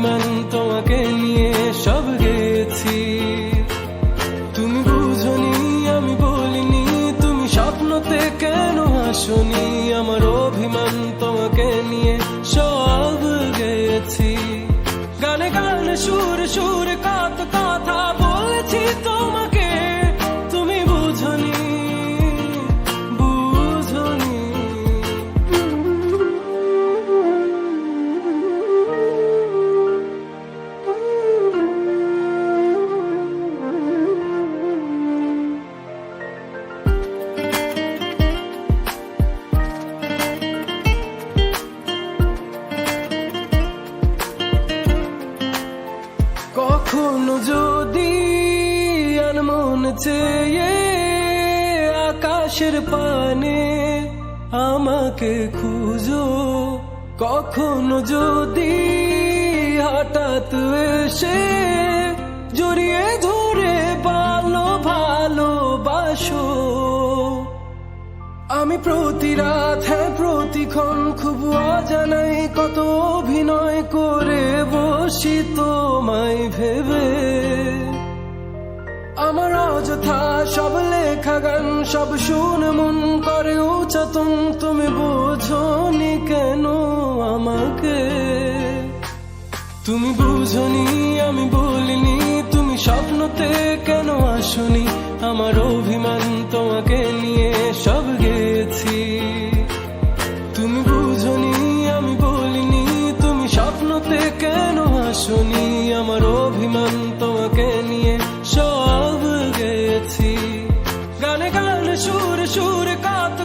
অভিমান তোমাকে নিয়ে সব গেছি। তুমি বুঝনি আমি বলিনি, তুমি স্বপ্নতে কেন আসনি, আমার অভিমান তোমাকে নিয়ে সব গেছি। গানে গানে সুরে সুরে কত কথা বলেছি তোমাকে, তুমি বুঝনি বুঝনি। কখনো যদি আনমন চেয়ে আকাশের পানে আমাকে খুঁজো, কখনো যদি হঠাৎ এসে জড়িয়ে ধরে ভালোবাসো, আমি প্রতি রাত প্রতিক্ষণ খুব অজানাই কত অভিনয় করে বসি তোমায় ভেবে। আমার অযথা সব লেখা গান সব শুনে মন করে উচ্চাতন, তুমি বোঝনি কেন আমাকে। তুমি বুঝনি আমি বলিনি, তুমি স্বপ্নতে কেন আসনি, আমার অভিমান তোমাকে নিয়ে সব গেছি। তুমি বুঝনি আমি বলিনি, তুমি স্বপ্নতে কেন আসনি, আমার অভিমান তোমাকে নিয়ে সব গেছি। গানে গানে সুরে সুরে কত